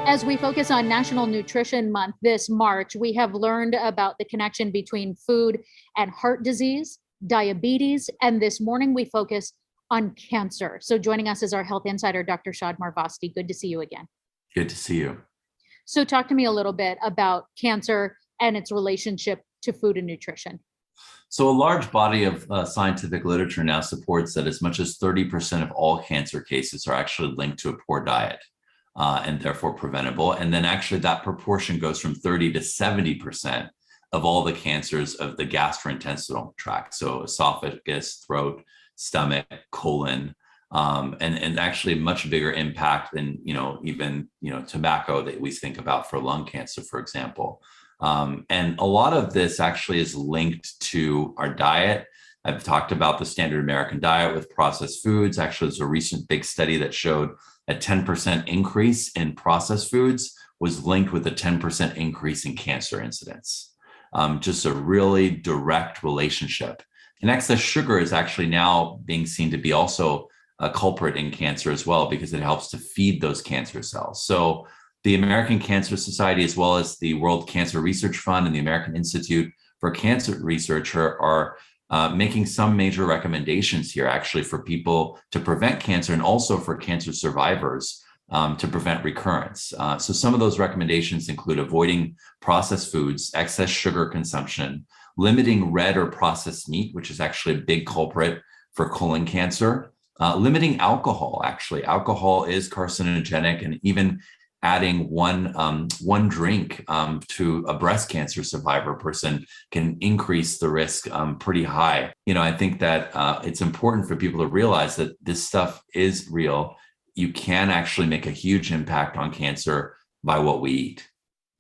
As we focus on National Nutrition Month this March, we have learned about the connection between food and heart disease, diabetes, and this morning we focus on cancer. So joining us is our health insider, Dr. Shad Marvasti. Good to see you again. Good to see you. So talk to me a little bit about cancer and its relationship to food and nutrition. So a large body of scientific literature now supports that as much as 30% of all cancer cases are actually linked to a poor diet. And therefore preventable. And then actually that proportion goes from 30 to 70% of all the cancers of the gastrointestinal tract. So esophagus, throat, stomach, colon, and actually much bigger impact than, even tobacco that we think about for lung cancer, for example. And a lot of this actually is linked to our diet. I've talked about the standard American diet with processed foods. Actually, there's a recent big study that showed a 10% increase in processed foods was linked with a 10% increase in cancer incidence. Just a really direct relationship. And excess sugar is actually now being seen to be also a culprit in cancer as well, because it helps to feed those cancer cells. So the American Cancer Society, as well as the World Cancer Research Fund and the American Institute for Cancer Research are making some major recommendations here actually for people to prevent cancer and also for cancer survivors to prevent recurrence. So some of those recommendations include avoiding processed foods, excess sugar consumption, limiting red or processed meat, which is actually a big culprit for colon cancer, limiting alcohol. Actually, alcohol is carcinogenic, and even adding one drink to a breast cancer survivor person can increase the risk pretty high. I think that it's important for people to realize that this stuff is real. You can actually make a huge impact on cancer by what we eat.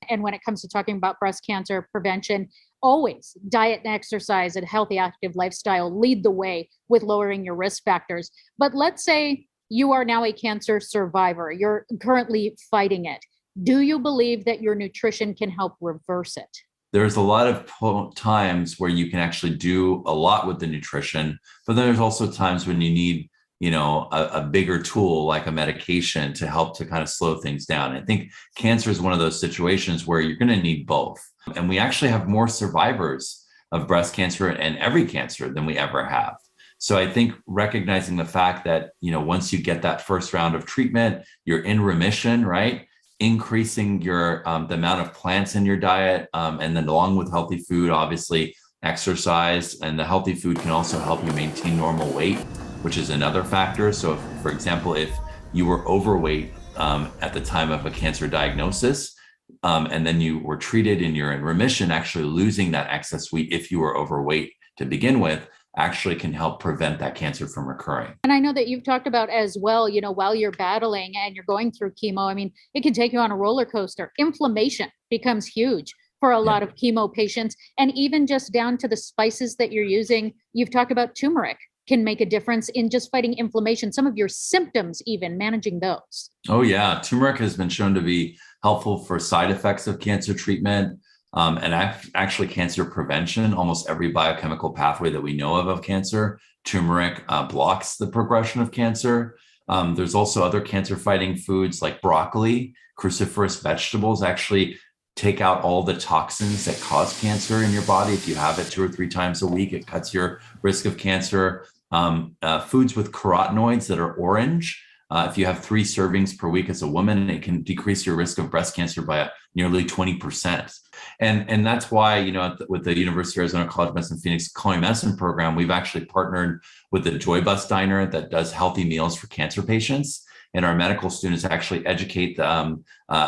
And when it comes to talking about breast cancer prevention, always diet and exercise and healthy, active lifestyle lead the way with lowering your risk factors. But let's say you are now a cancer survivor. You're currently fighting it. Do you believe that your nutrition can help reverse it? There's a lot of times where you can actually do a lot with the nutrition, but then there's also times when you need, a bigger tool like a medication to help to kind of slow things down. I think cancer is one of those situations where you're going to need both. And we actually have more survivors of breast cancer and every cancer than we ever have. So I think recognizing the fact that, once you get that first round of treatment, you're in remission, right? Increasing your the amount of plants in your diet, and then along with healthy food, obviously exercise, and the healthy food can also help you maintain normal weight, which is another factor. So if, for example, if you were overweight at the time of a cancer diagnosis, and then you were treated and you're in remission, actually losing that excess weight if you were overweight to begin with, actually can help prevent that cancer from recurring. And I know that you've talked about as well, while you're battling and you're going through chemo, it can take you on a roller coaster. Inflammation becomes huge for a lot of chemo patients, and even just down to the spices that you're using. You've talked about turmeric can make a difference in just fighting inflammation, some of your symptoms, even managing those. Oh yeah, turmeric has been shown to be helpful for side effects of cancer treatment. And actually cancer prevention. Almost every biochemical pathway that we know of cancer, turmeric blocks the progression of cancer. There's also other cancer fighting foods like broccoli, cruciferous vegetables actually take out all the toxins that cause cancer in your body. If you have it 2 or 3 times a week, it cuts your risk of cancer. Foods with carotenoids that are orange. If you have 3 servings per week as a woman, it can decrease your risk of breast cancer by nearly 20%. And that's why, with the University of Arizona College of Medicine Phoenix Culinary Medicine program, we've actually partnered with the Joy Bus Diner that does healthy meals for cancer patients. And our medical students actually educate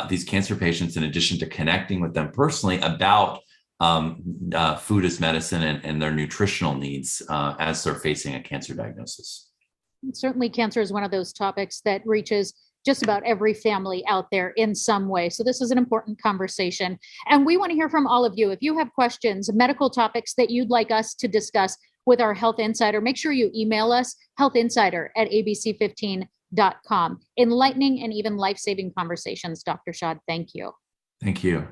these cancer patients, in addition to connecting with them personally, about food as medicine and their nutritional needs as they're facing a cancer diagnosis. Certainly, cancer is one of those topics that reaches just about every family out there in some way. So this is an important conversation. And we want to hear from all of you. If you have questions, medical topics that you'd like us to discuss with our Health Insider, make sure you email us, healthinsider@abc15.com. Enlightening and even life-saving conversations, Dr. Shad. Thank you. Thank you.